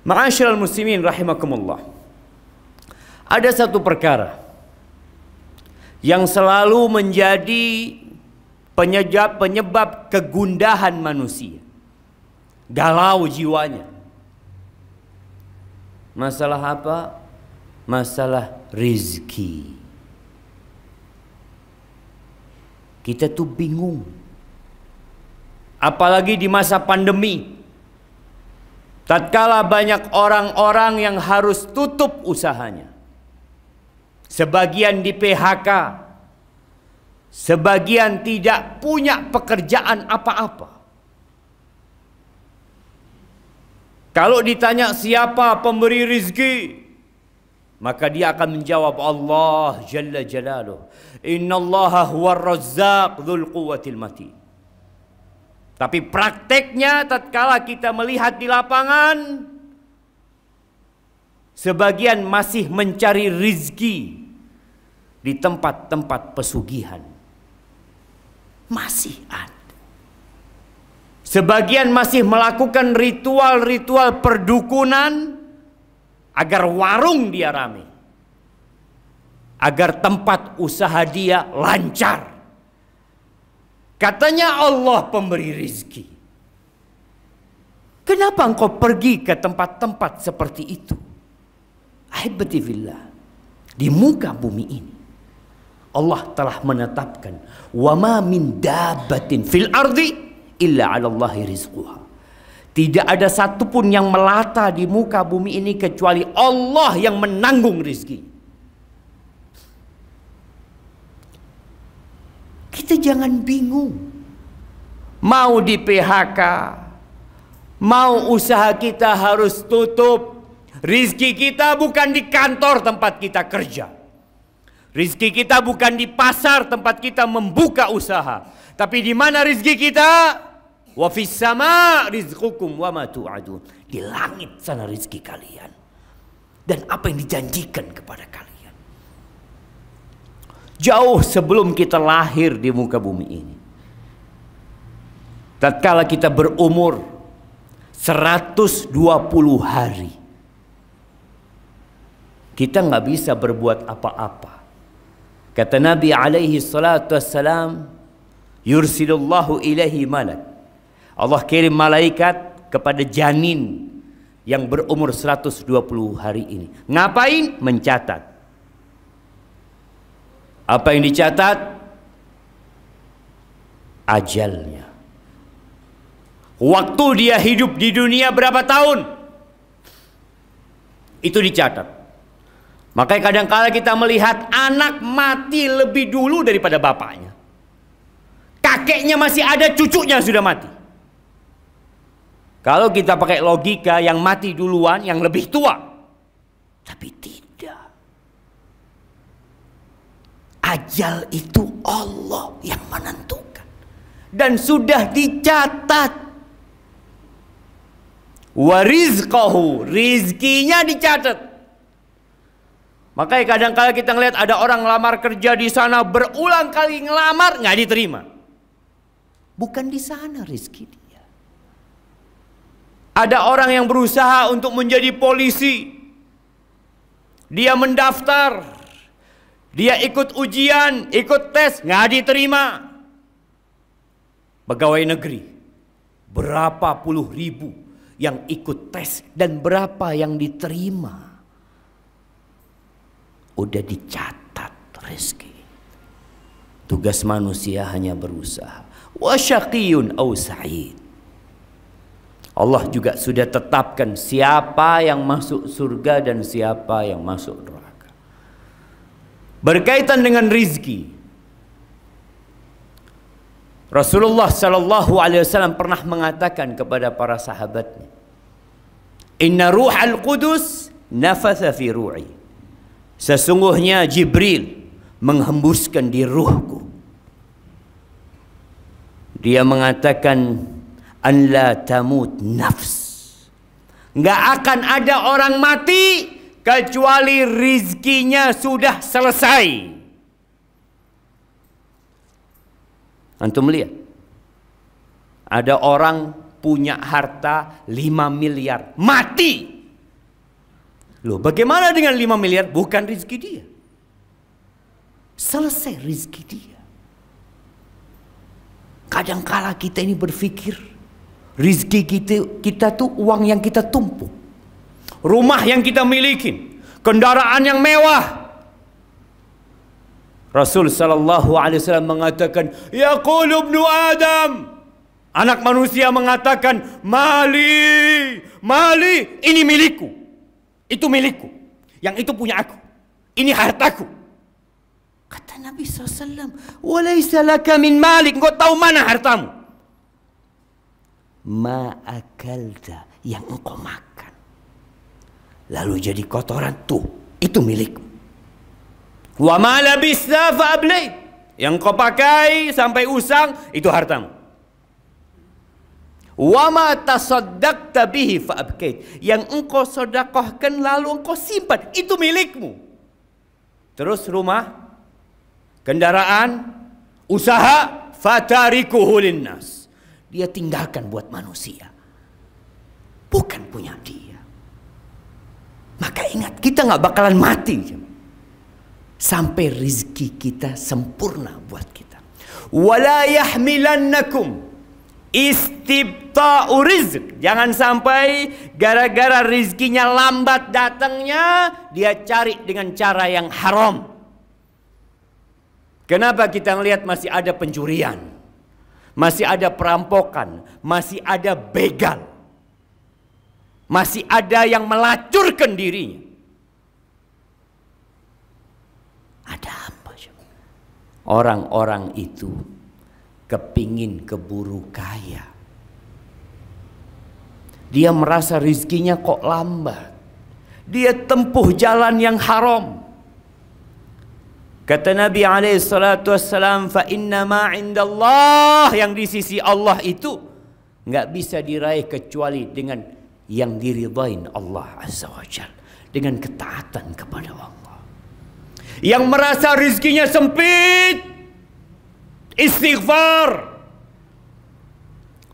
Ma'asyiral muslimin rahimakumullah. Ada satu perkara yang selalu menjadi penyebab kegundahan manusia, galau jiwanya. Masalah apa? Masalah rizki. Kita tuh bingung, apalagi di masa pandemi, tatkala banyak orang-orang yang harus tutup usahanya. Sebagian di PHK, sebagian tidak punya pekerjaan apa-apa. Kalau ditanya siapa pemberi rizki, maka dia akan menjawab Allah Jalla Jalaluh. Innallaha huwar razzaq dzul quwwatil matin. Tapi prakteknya tatkala kita melihat di lapangan, sebagian masih mencari rizki di tempat-tempat pesugihan. Masih ada. Sebagian masih melakukan ritual-ritual perdukunan agar warung dia rame, agar tempat usaha dia lancar. Katanya Allah pemberi rizki. Kenapa engkau pergi ke tempat-tempat seperti itu? Ahibati fillah, di muka bumi ini Allah telah menetapkan wa ma min dabbatin fil ardi illa 'ala Allahi rizquha. Tidak ada satupun yang melata di muka bumi ini kecuali Allah yang menanggung rizki. Kita jangan bingung. Mau di PHK, mau usaha kita harus tutup. Rizki kita bukan di kantor tempat kita kerja. Rizki kita bukan di pasar tempat kita membuka usaha. Tapi di mana rizki kita? Wa fis sama rizqukum wa ma tu'adun. Di langit sana rizki kalian. Dan apa yang dijanjikan kepada kalian. Jauh sebelum kita lahir di muka bumi ini, tatkala kita berumur 120 hari, kita nggak bisa berbuat apa-apa. Kata Nabi alaihi salatu wassalam, yursilullahu ilaihi malak. Allah kirim malaikat kepada janin yang berumur 120 hari ini. Ngapain? Mencatat. Apa yang dicatat? Ajalnya. Waktu dia hidup di dunia berapa tahun? Itu dicatat. Makanya kadang-kala kita melihat anak mati lebih dulu daripada bapaknya. Kakeknya masih ada, cucunya sudah mati. Kalau kita pakai logika, yang mati duluan yang lebih tua. Tapi tidak. Ajal itu Allah yang menentukan. Dan sudah dicatat. Wa rizqahu, rizkinya dicatat. Makanya kadang-kala kita ngelihat ada orang ngelamar kerja di sana, berulang kali ngelamar nggak diterima. Bukan di sana rizki dia. Ada orang yang berusaha untuk menjadi polisi. Dia mendaftar. Dia ikut ujian, ikut tes, nggak diterima. Pegawai negeri, berapa puluh ribu yang ikut tes dan berapa yang diterima. Udah dicatat rezeki. Tugas manusia hanya berusaha. Wa syaqiyun aw sa'id. Allah juga sudah tetapkan siapa yang masuk surga dan siapa yang masuk neraka. Berkaitan dengan rizki, Rasulullah sallallahu alaihi wasallam pernah mengatakan kepada para sahabatnya, Inna ruhal qudus nafatha fi ru'i. Sesungguhnya Jibril menghembuskan di ruhku. Dia mengatakan, an la tamut nafs. Nggak akan ada orang mati kecuali rizkinya sudah selesai. Antum lihat, ada orang punya harta 5 miliar, mati Loh, bagaimana dengan 5 miliar? Bukan rezeki dia. Selesai rezeki dia. Kadangkala kita ini berpikir rezeki kita tuh uang yang kita tumpuk, rumah yang kita miliki, kendaraan yang mewah. Rasul sallallahu alaihi wasallam mengatakan, yaqulu ibnu Adam, anak manusia mengatakan, mali, mali, ini milikku, itu milikku, yang itu punya aku, ini hartaku. Kata Nabi SAW, walaysa laka min malik, engkau tahu mana hartamu? Ma akalta, yang engkau makan lalu jadi kotoran, tuh, itu milikmu. Wa ma labista fa ablay, yang kau pakai sampai usang, itu hartamu. Wa ma tasaddaqta bihi fa abkait, yang engkau sedekahkan lalu engkau simpan, itu milikmu. Terus rumah, kendaraan, usaha, fatarikuhu linnas, dia tinggalkan buat manusia, bukan punya dia. Maka ingat, kita nggak bakalan mati sampai rizki kita sempurna buat kita. Wala yahmilannakum istibta'u rizq, jangan sampai gara-gara rizkinya lambat datangnya, dia cari dengan cara yang haram. Kenapa kita melihat masih ada pencurian, masih ada perampokan, masih ada begal, masih ada yang melacurkan dirinya? Ada apa? Orang-orang itu kepingin keburu kaya. Dia merasa rizkinya kok lambat, dia tempuh jalan yang haram. Kata Nabi SAW, fa inna ma indallah, yang di sisi Allah itu nggak bisa diraih kecuali dengan yang diridhain Allah Azza wa Jalla, dengan ketaatan kepada Allah. Yang merasa rizkinya sempit, istighfar.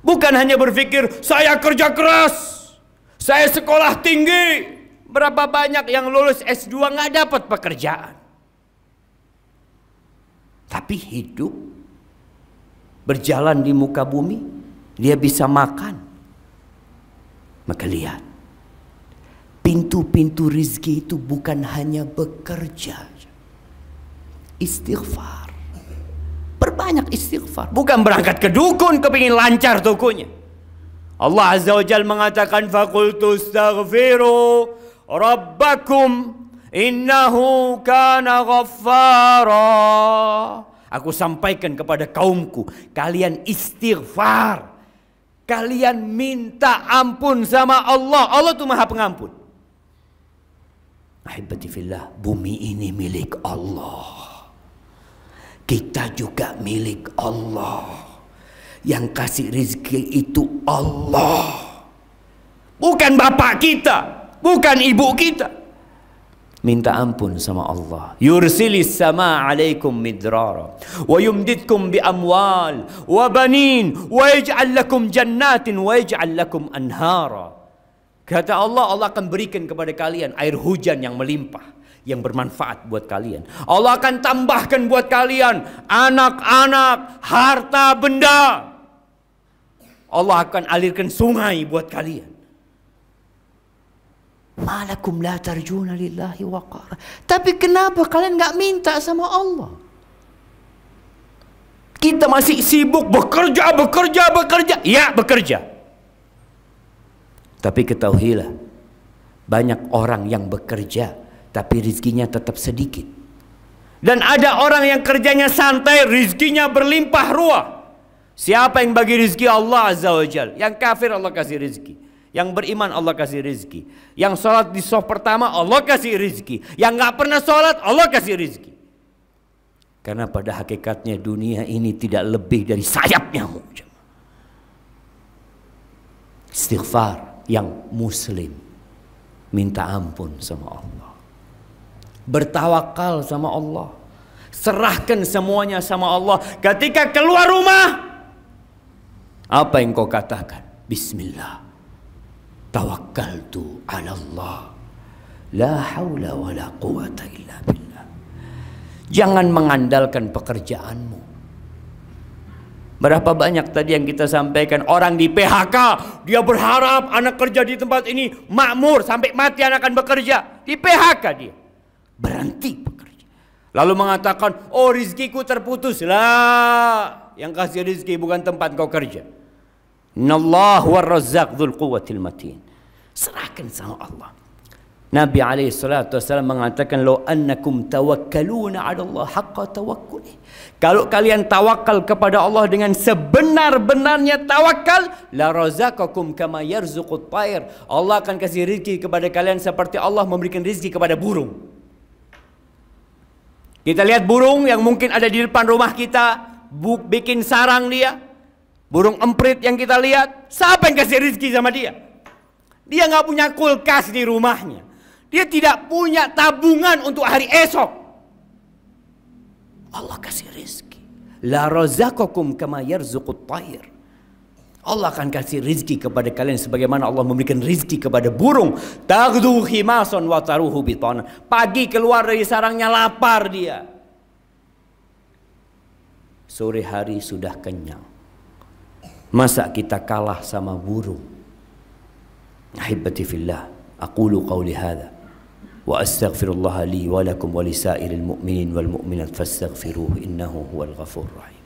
Bukan hanya berpikir, saya kerja keras, saya sekolah tinggi. Berapa banyak yang lulus S2 nggak dapat pekerjaan, tapi hidup, berjalan di muka bumi, dia bisa makan. Maka lihat, pintu-pintu rizki itu bukan hanya bekerja, istighfar. Perbanyak istighfar. Bukan berangkat ke dukun kepingin lancar tokonya. Allah Azza wa Jalla mengatakan, faqultu astaghfiru rabbakum innahu kana ghaffara. Aku sampaikan kepada kaumku, kalian istighfar, kalian minta ampun sama Allah. Allah itu Maha Pengampun. Ahibati fillah, bumi ini milik Allah, kita juga milik Allah. Yang kasih rezeki itu Allah, bukan bapak kita, bukan ibu kita. Minta ampun sama Allah. Yursilis sama alaikum midrara wa yumditkum bi amwal wa banin wa yaj'al lakum jannatin wa yaj'al lakum anhara. Kata Allah, Allah akan berikan kepada kalian air hujan yang melimpah, yang bermanfaat buat kalian. Allah akan tambahkan buat kalian anak-anak, harta benda. Allah akan alirkan sungai buat kalian. Malakum la tarjuna lillahi waqara. Tapi kenapa kalian nggak minta sama Allah? Kita masih sibuk bekerja. Ya, bekerja. Tapi ketahuilah, banyak orang yang bekerja tapi rizkinya tetap sedikit. Dan ada orang yang kerjanya santai, rizkinya berlimpah ruah. Siapa yang bagi rizki? Allah Azza wa Jalla. Yang kafir Allah kasih rizki, yang beriman Allah kasih rizki, yang sholat di shaf pertama Allah kasih rizki, yang gak pernah sholat Allah kasih rizki. Karena pada hakikatnya dunia ini tidak lebih dari sayap nyamuk. Istighfar yang muslim, minta ampun sama Allah, bertawakal sama Allah, serahkan semuanya sama Allah. Ketika keluar rumah, apa yang kau katakan? Bismillah, tawakkaltu ala Allah, La haula wa la quwata illa billah. Jangan mengandalkan pekerjaanmu. Berapa banyak tadi yang kita sampaikan, orang di PHK, dia berharap anak kerja di tempat ini makmur, sampai mati anak akan bekerja. Di PHK dia. Berhenti bekerja. Lalu mengatakan, oh rizkiku terputus. Lah, yang kasih rizki bukan tempat kau kerja. Innallahu war-razzaq dzul quwwatil matin. Serahkan sama Allah. Nabi SAW mengatakan, "Law annakum tawakkaluna 'ala Allah haqqa tawakkuli." Kalau kalian tawakal kepada Allah dengan sebenar-benarnya tawakal, la razaqakum kama yarzuqut tayr. Allah akan kasih rezeki kepada kalian seperti Allah memberikan rezeki kepada burung. Kita lihat burung yang mungkin ada di depan rumah kita, bikin sarang dia. Burung emprit yang kita lihat, siapa yang kasih rezeki sama dia? Dia nggak punya kulkas di rumahnya. Dia tidak punya tabungan untuk hari esok. Allah kasih rizki. La razaqakum kama yarzuqut tayr. Allah akan kasih rizki kepada kalian sebagaimana Allah memberikan rizki kepada burung. Taghdu khimasan wa taruhu bitana. Pagi keluar dari sarangnya lapar dia. Sore hari sudah kenyang. Masa kita kalah sama burung? Ahibati fillah, aqulu qawli hadha wa astaghfirullah li wa lakum wa lisairil mu'minin wal mu'minat fastaghfiruhu innahu huwal ghafurur rahim.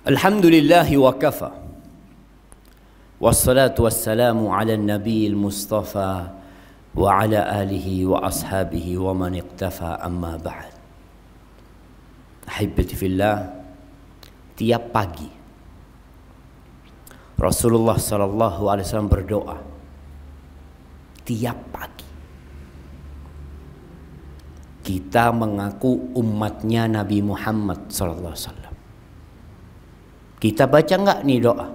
Alhamdulillah wa kafa. Wassalatu wassalamu ala nabiyil mustafa wa ala alihi wa ashabihi wa man iqtafa amma ba'd. Ahibati fillah, tiap pagi Rasulullah sallallahu alaihi wasallam berdoa. Tiap pagi. Kita mengaku umatnya Nabi Muhammad sallallahu alaihi wasallam. Kita baca enggak nih doa?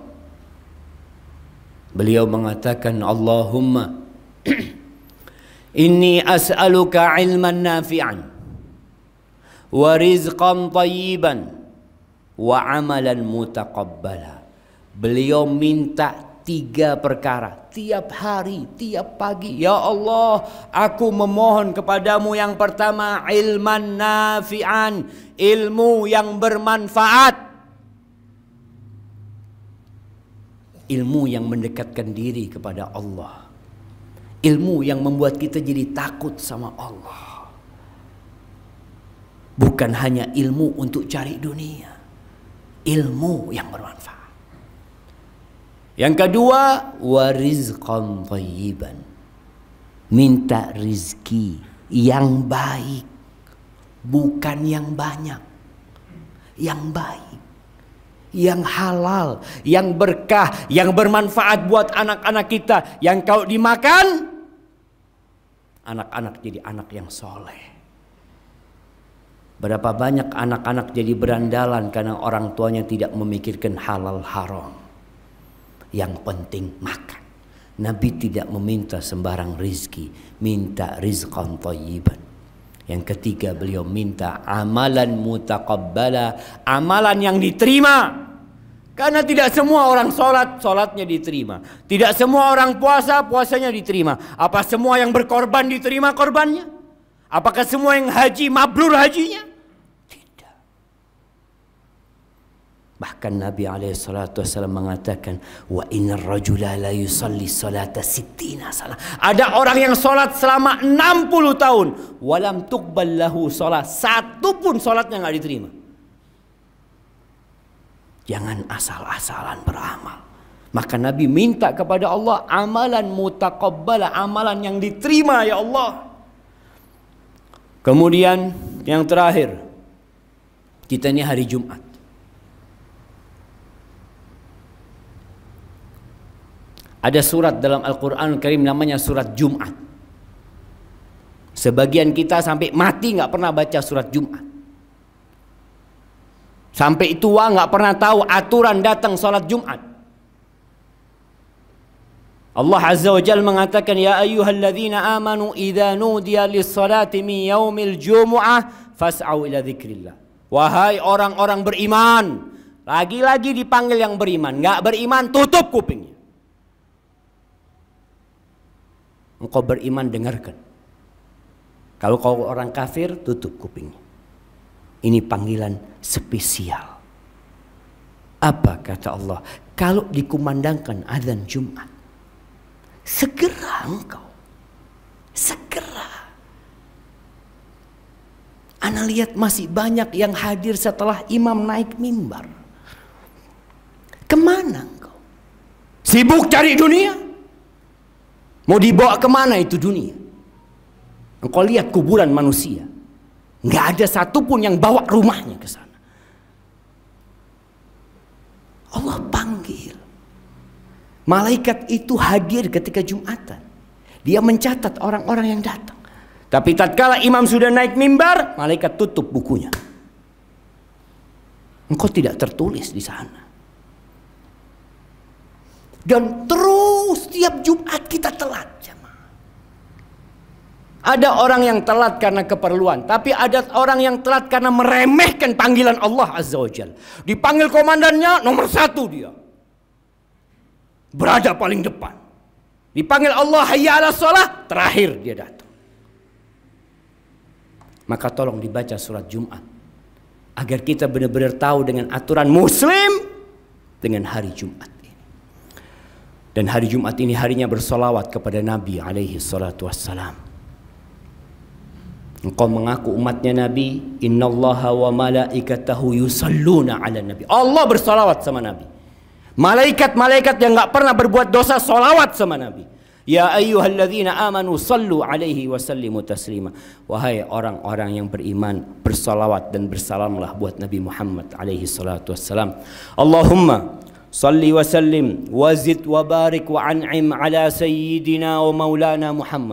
Beliau mengatakan, Allahumma inni as'aluka ilman nafi'an wa rizqan tayyiban wa amalan mutaqabbala. Beliau minta 3 perkara tiap hari, tiap pagi. Ya Allah, aku memohon kepadamu yang pertama, ilman nafi'an, ilmu yang bermanfaat. Ilmu yang mendekatkan diri kepada Allah. Ilmu yang membuat kita jadi takut sama Allah. Bukan hanya ilmu untuk cari dunia. Ilmu yang bermanfaat. Yang kedua, warizqan thayyiban. Minta rizki yang baik. Bukan yang banyak. Yang baik. Yang halal. Yang berkah. Yang bermanfaat buat anak-anak kita. Yang kalau dimakan, anak-anak jadi anak yang soleh. Berapa banyak anak-anak jadi berandalan karena orang tuanya tidak memikirkan halal haram. Yang penting makan. Nabi tidak meminta sembarang rizki, minta rizqan thayyiban. Yang ketiga, beliau minta amalan mutaqabbala, amalan yang diterima. Karena tidak semua orang sholatnya diterima. Tidak semua orang puasanya diterima. Apa semua yang berkorban diterima korbannya? Apakah semua yang haji mabrur hajinya? Tidak. Bahkan Nabi SAW mengatakan, wa innar rajula la yusalli salata sittina salah. Ada orang yang sholat selama 60 tahun, walam tuqbal lahu sholat, satu pun sholatnya nggak diterima. Jangan asal-asalan beramal. Maka Nabi minta kepada Allah amalan mutaqabbala, amalan yang diterima ya Allah. Kemudian yang terakhir, kita ini hari Jumat. Ada surat dalam Al-Quran Karim namanya surat Jumat. Sebagian kita sampai mati nggak pernah baca surat Jumat. Sampai tua nggak pernah tahu aturan datang sholat Jumat. Allah Azza wa Jalla mengatakan, ya ayyuhalladzina amanu idza nudiya lis-salati min yaumil jumu'ah fas'au ila dzikrillah. Wahai orang-orang beriman, lagi-lagi dipanggil yang beriman. Enggak beriman, tutup kupingnya. Engkau beriman, dengarkan. Kalau kau orang kafir, tutup kupingnya. Ini panggilan spesial. Apa kata Allah? Kalau dikumandangkan azan Jumat, segera engkau. Segera. Ana lihat masih banyak yang hadir setelah imam naik mimbar. Kemana engkau? Sibuk cari dunia? Mau dibawa kemana itu dunia? Engkau lihat kuburan manusia, nggak ada satupun yang bawa rumahnya ke sana. Allah panggil. Malaikat itu hadir ketika Jumatan. Dia mencatat orang-orang yang datang. Tapi tatkala imam sudah naik mimbar, malaikat tutup bukunya. Engkau tidak tertulis di sana. Dan terus tiap Jumat kita telat. Ada orang yang telat karena keperluan, tapi ada orang yang telat karena meremehkan panggilan Allah Azza wa Jalla. Dipanggil komandannya, nomor 1 dia. Berada paling depan. Dipanggil Allah, hayya 'alas shalah, terakhir dia datang. Maka tolong dibaca surat Jumat, agar kita benar-benar tahu dengan aturan Muslim dengan hari Jumat ini. Dan hari Jumat ini harinya bersolawat kepada Nabi alaihi salatu wassalam. Engkau mengaku umatnya Nabi, innallaha wa malaikatahu yusalluna ala Nabi. Allah bersolawat sama Nabi. Malaikat-malaikat yang gak pernah berbuat dosa solawat sama Nabi. Ya ayyuhalladzina amanu sallu alaihi wa sallimu taslima. Wahai orang-orang yang beriman, bersolawat dan bersalamlah buat Nabi Muhammad alaihi salatu wassalam. Allahumma salli wa sallim wa zid wa barik wa an'im ala sayyidina wa maulana Muhammad.